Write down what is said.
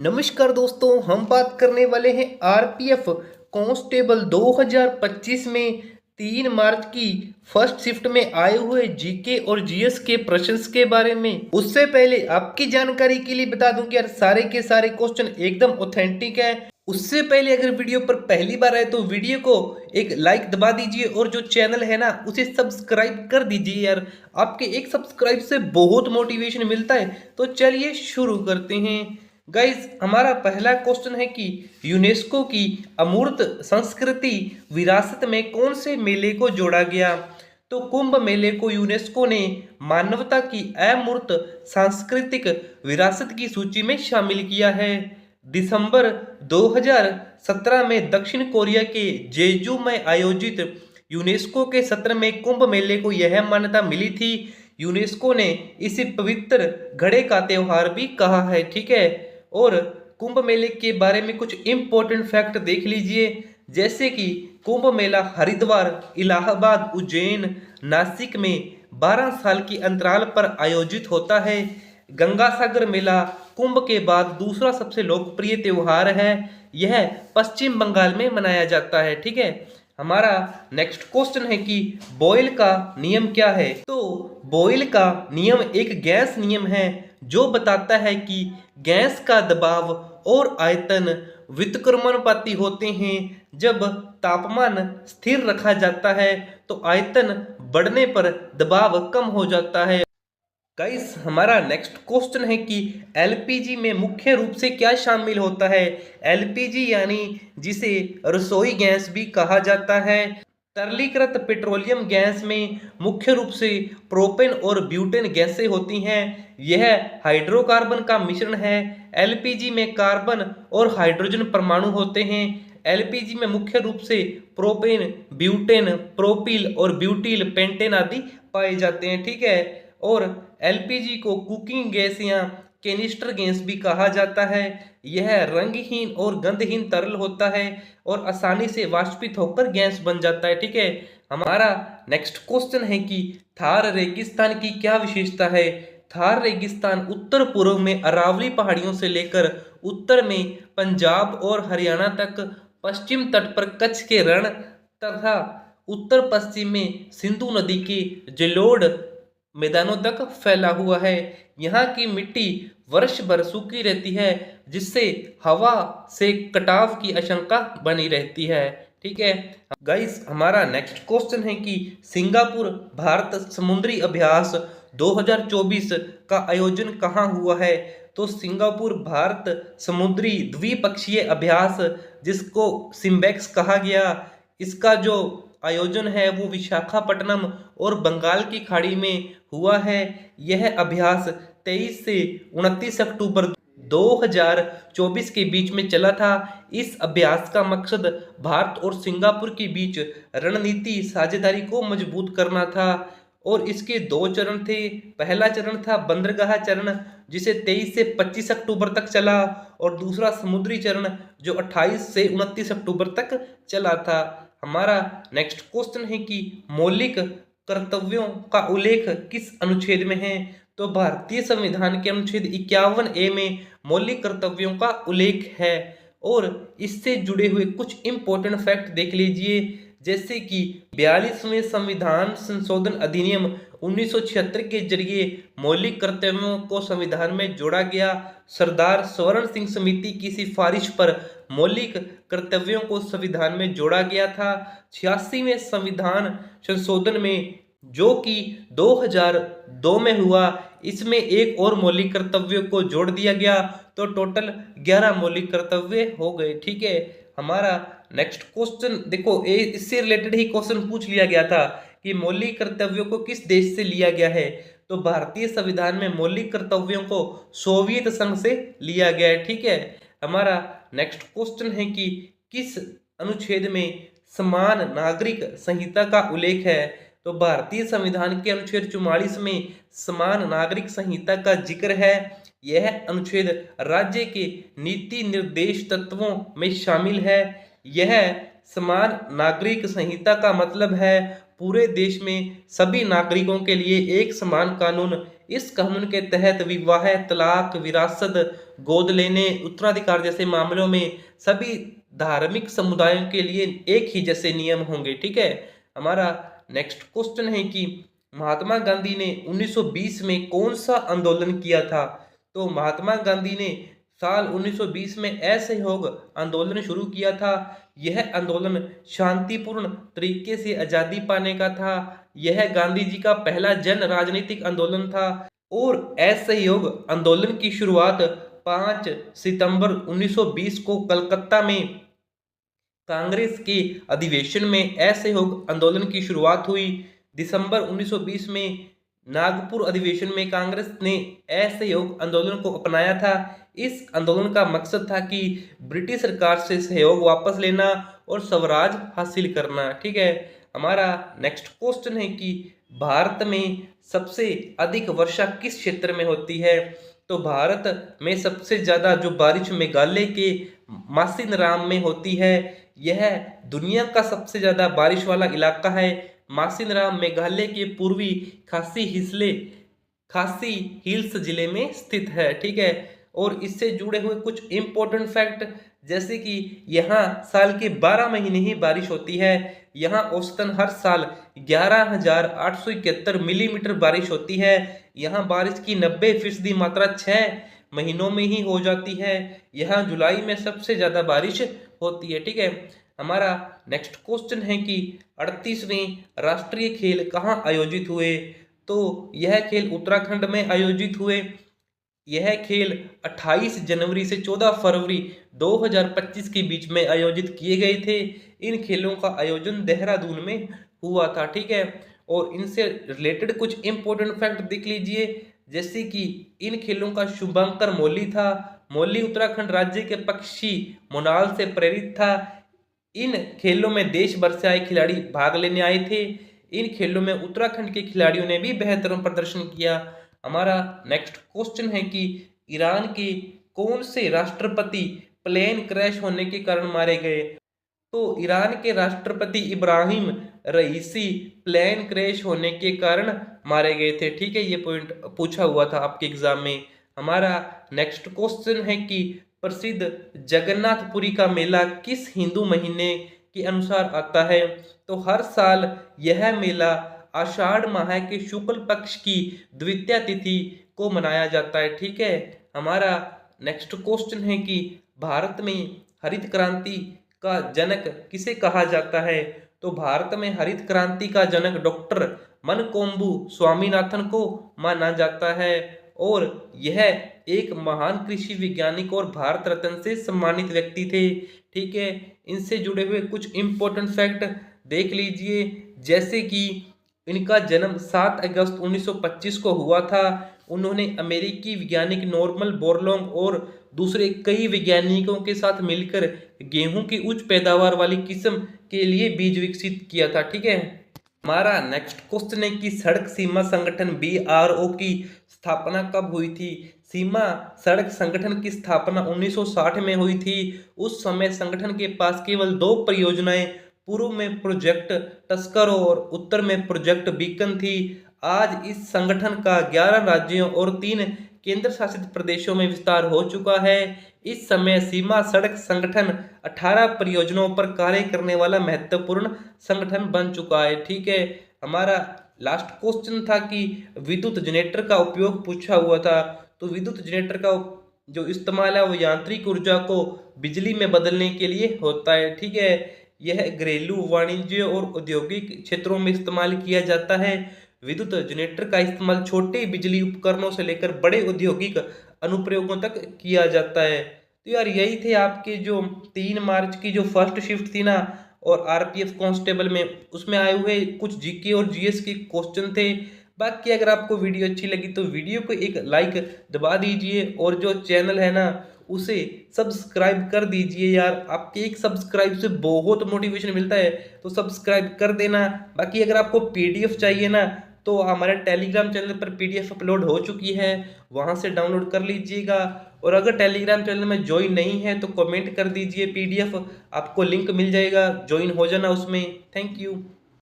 नमस्कार दोस्तों, हम बात करने वाले हैं आरपीएफ कांस्टेबल 2025 में 3 मार्च की फर्स्ट शिफ्ट में आए हुए जीके और जीएस के प्रश्न के बारे में। उससे पहले आपकी जानकारी के लिए बता दूं कि यार सारे के सारे क्वेश्चन एकदम ऑथेंटिक है। उससे पहले अगर वीडियो पर पहली बार आए तो वीडियो को एक लाइक दबा दीजिए और जो चैनल है ना उसे सब्सक्राइब कर दीजिए। यार आपके एक सब्सक्राइब से बहुत मोटिवेशन मिलता है। तो चलिए शुरू करते हैं। गाइज, हमारा पहला क्वेश्चन है कि यूनेस्को की अमूर्त संस्कृति विरासत में कौन से मेले को जोड़ा गया। तो कुंभ मेले को यूनेस्को ने मानवता की अमूर्त सांस्कृतिक विरासत की सूची में शामिल किया है। दिसंबर 2017 में दक्षिण कोरिया के जेजू में आयोजित यूनेस्को के सत्र में कुंभ मेले को यह मान्यता मिली थी। यूनेस्को ने इसे पवित्र घड़े का त्योहार भी कहा है। ठीक है। और कुंभ मेले के बारे में कुछ इंपॉर्टेंट फैक्ट देख लीजिए, जैसे कि कुंभ मेला हरिद्वार, इलाहाबाद, उज्जैन, नासिक में 12 साल की अंतराल पर आयोजित होता है। गंगा सागर मेला कुंभ के बाद दूसरा सबसे लोकप्रिय त्योहार है। यह पश्चिम बंगाल में मनाया जाता है। ठीक है। हमारा नेक्स्ट क्वेश्चन है कि बॉयल का नियम क्या है। तो बॉयल का नियम एक गैस नियम है जो बताता है कि गैस का दबाव और आयतन व्युत्क्रमानुपाती होते हैं। जब तापमान स्थिर रखा जाता है तो आयतन बढ़ने पर दबाव कम हो जाता है। गाइस, हमारा नेक्स्ट क्वेश्चन है कि एलपीजी में मुख्य रूप से क्या शामिल होता है। एलपीजी यानी जिसे रसोई गैस भी कहा जाता है। तरलीकृत पेट्रोलियम गैस में मुख्य रूप से प्रोपेन और ब्यूटेन गैसें होती हैं। यह हाइड्रोकार्बन का मिश्रण है। एलपीजी में कार्बन और हाइड्रोजन परमाणु होते हैं। एलपीजी में मुख्य रूप से प्रोपेन, ब्यूटेन, प्रोपिल और ब्यूटिल, पेंटेन आदि पाए जाते हैं। ठीक है। और एलपीजी को कुकिंग गैस या कैनिस्टर गैस भी कहा जाता है। यह रंगहीन और गंधहीन तरल होता है और आसानी से वाष्पित होकर गैस बन जाता है। ठीक है। हमारा नेक्स्ट क्वेश्चन है कि थार रेगिस्तान की क्या विशेषता है। थार रेगिस्तान उत्तर पूर्व में अरावली पहाड़ियों से लेकर उत्तर में पंजाब और हरियाणा तक, पश्चिम तट पर कच्छ के रण तथा उत्तर पश्चिम में सिंधु नदी के जलोढ़ मैदानों तक फैला हुआ है। यहाँ की मिट्टी वर्ष भर सूखी रहती है, जिससे हवा से कटाव की आशंका बनी रहती है। ठीक है। गाइस, हमारा नेक्स्ट क्वेश्चन है कि सिंगापुर भारत समुद्री अभ्यास 2024 का आयोजन कहाँ हुआ है। तो सिंगापुर भारत समुद्री द्विपक्षीय अभ्यास, जिसको सिम्बेक्स कहा गया, इसका जो आयोजन है वो विशाखापट्टनम और बंगाल की खाड़ी में हुआ है। यह अभ्यास 23 से 29 अक्टूबर 2024 के बीच में चला था। इस अभ्यास का मकसद भारत और सिंगापुर के बीच रणनीति साझेदारी को मजबूत करना था और इसके 2 चरण थे। पहला चरण था बंदरगाह चरण, जिसे 23 से 25 अक्टूबर तक चला, और दूसरा समुद्री चरण जो 28 से 29 अक्टूबर तक चला था। हमारा नेक्स्ट क्वेश्चन है कि मौलिक कर्तव्यों का उल्लेख किस अनुच्छेद में है। तो भारतीय संविधान के अनुच्छेद 51A में मौलिक कर्तव्यों का उल्लेख है। और इससे जुड़े हुए कुछ इंपॉर्टेंट फैक्ट देख लीजिए, जैसे कि 42वें संविधान संशोधन अधिनियम 1976 के जरिए मौलिक कर्तव्यों को संविधान में जोड़ा गया। सरदार स्वर्ण सिंह समिति की सिफारिश पर मौलिक कर्तव्यों को संविधान में जोड़ा गया था। 86वें संविधान संशोधन में, जो कि 2002 में हुआ, इसमें एक और मौलिक कर्तव्य को जोड़ दिया गया, तो टोटल 11 मौलिक कर्तव्य हो गए। ठीक है। हमारा नेक्स्ट क्वेश्चन देखो, इससे रिलेटेड ही क्वेश्चन पूछ लिया गया था कि मौलिक कर्तव्यों को किस देश से लिया गया है। तो भारतीय संविधान में मौलिक कर्तव्यों को सोवियत संघ से लिया गया है। ठीक है। हमारा नेक्स्ट क्वेश्चन है कि किस अनुच्छेद में समान नागरिक संहिता का उल्लेख है। तो भारतीय संविधान के अनुच्छेद 44 में समान नागरिक संहिता का जिक्र है। यह अनुच्छेद राज्य के नीति निर्देश तत्वों में शामिल है। यह समान नागरिक संहिता का मतलब है पूरे देश में सभी नागरिकों के लिए एक समान कानून। इस कानून के तहत विवाह, तलाक, विरासत, गोद लेने, उत्तराधिकार जैसे मामलों में सभी धार्मिक समुदायों के लिए एक ही जैसे नियम होंगे। ठीक है। हमारा नेक्स्ट क्वेश्चन है कि महात्मा गांधी ने 1920 में कौन सा आंदोलन किया था? तो महात्मा गांधी ने साल 1920 में असहयोग आंदोलन शुरू किया था। यह आंदोलन शांतिपूर्ण तरीके से आजादी पाने का था। यह गांधी जी का पहला जन राजनीतिक आंदोलन था और असहयोग आंदोलन की शुरुआत 5 सितंबर 1920 को कलकत्ता में कांग्रेस के अधिवेशन में असहयोग आंदोलन की शुरुआत हुई। दिसंबर 1920 में नागपुर अधिवेशन में कांग्रेस ने असहयोग आंदोलन को अपनाया था। इस आंदोलन का मकसद था कि ब्रिटिश सरकार से सहयोग वापस लेना और स्वराज हासिल करना। ठीक है। हमारा नेक्स्ट क्वेश्चन है कि भारत में सबसे अधिक वर्षा किस क्षेत्र में होती है? तो भारत में सबसे ज्यादा जो बारिश मेघालय के मासिनराम में होती है। यह दुनिया का सबसे ज्यादा बारिश वाला इलाका है। मासिनराम मेघालय के पूर्वी खासी हिल्स जिले में स्थित है। ठीक है। और इससे जुड़े हुए कुछ इंपॉर्टेंट फैक्ट, जैसे कि यहाँ साल के 12 महीने ही बारिश होती है। यहाँ औसतन हर साल 11,871 मिलीमीटर बारिश होती है। यहाँ बारिश की 90% मात्रा 6 महीनों में ही हो जाती है। यहाँ जुलाई में सबसे ज्यादा बारिश होती है। ठीक है। हमारा नेक्स्ट क्वेश्चन है कि 38वें राष्ट्रीय खेल कहाँ आयोजित हुए? तो यह खेल उत्तराखंड में आयोजित हुए। यह खेल 28 जनवरी से 14 फरवरी 2025 के बीच में आयोजित किए गए थे। इन खेलों का आयोजन देहरादून में हुआ था। ठीक है। और इनसे रिलेटेड कुछ इंपॉर्टेंट फैक्ट देख लीजिए, जैसे कि इन खेलों का शुभांकर मौली था। मौली उत्तराखंड राज्य के पक्षी मोनाल से प्रेरित था। इन खेलों में देश भर से आए खिलाड़ी भाग लेने आए थे। इन खेलों में उत्तराखंड के खिलाड़ियों ने भी बेहतर प्रदर्शन किया। हमारा नेक्स्ट क्वेश्चन है कि ईरान के कौन से राष्ट्रपति प्लेन क्रैश होने के कारण मारे गए? तो ईरान के राष्ट्रपति इब्राहिम रईसी प्लेन क्रैश होने के कारण मारे गए थे। ठीक है। ये पॉइंट पूछा हुआ था आपके एग्जाम में। हमारा नेक्स्ट क्वेश्चन है कि प्रसिद्ध जगन्नाथपुरी का मेला किस हिंदू महीने के अनुसार आता है? तो हर साल यह मेला आषाढ़ माह के शुक्ल पक्ष की द्वितीया तिथि को मनाया जाता है। ठीक है। हमारा नेक्स्ट क्वेश्चन है कि भारत में हरित क्रांति का जनक किसे कहा जाता है? तो भारत में हरित क्रांति का जनक डॉक्टर मनकोम्बू स्वामीनाथन को माना जाता है और यह एक महान कृषि वैज्ञानिक और भारत रत्न से सम्मानित व्यक्ति थे। ठीक है। इनसे जुड़े हुए कुछ इंपॉर्टेंट फैक्ट देख लीजिए, जैसे कि इनका जन्म 7 अगस्त 1925 को हुआ था। उन्होंने अमेरिकी वैज्ञानिक नॉर्मन बोरलॉग और दूसरे कई वैज्ञानिकों के साथ मिलकर गेहूं की उच्च पैदावार वाली किस्म के लिए बीज विकसित किया था। ठीक है। हमारा नेक्स्ट क्वेश्चन है कि सड़क सीमा संगठन BRO की स्थापना कब हुई थी? सीमा सड़क संगठन की स्थापना 1960 में हुई थी। उस समय संगठन के पास केवल 2 परियोजनाएं, पूर्व में प्रोजेक्ट टस्करो और उत्तर में प्रोजेक्ट बीकन थी। आज इस संगठन का 11 राज्यों और 3 केंद्र शासित प्रदेशों में विस्तार हो चुका है। इस समय सीमा सड़क संगठन 18 परियोजनाओं पर कार्य करने वाला महत्वपूर्ण संगठन बन चुका है। ठीक है। हमारा लास्ट क्वेश्चन था कि विद्युत जनरेटर का उपयोग पूछा हुआ था। तो विद्युत जनरेटर का जो इस्तेमाल है वो यांत्रिक ऊर्जा को बिजली में बदलने के लिए होता है। ठीक है। यह घरेलू, वाणिज्य और औद्योगिक क्षेत्रों में इस्तेमाल किया जाता है। विद्युत जनरेटर का इस्तेमाल छोटे बिजली उपकरणों से लेकर बड़े औद्योगिक अनुप्रयोगों तक किया जाता है। तो यार यही थे आपके जो 3 मार्च की जो फर्स्ट शिफ्ट थी ना, और RPF कांस्टेबल में उसमें आए हुए कुछ GK और GS के क्वेश्चन थे। बाकी अगर आपको वीडियो अच्छी लगी तो वीडियो को एक लाइक दबा दीजिए और जो चैनल है ना उसे सब्सक्राइब कर दीजिए। यार आपके एक सब्सक्राइब से बहुत मोटिवेशन मिलता है, तो सब्सक्राइब कर देना। बाकी अगर आपको PDF चाहिए ना तो हमारे टेलीग्राम चैनल पर PDF अपलोड हो चुकी है, वहां से डाउनलोड कर लीजिएगा। और अगर टेलीग्राम चैनल में ज्वाइन नहीं है तो कमेंट कर दीजिए, PDF आपको लिंक मिल जाएगा, ज्वाइन हो जाना उसमें। Thank you.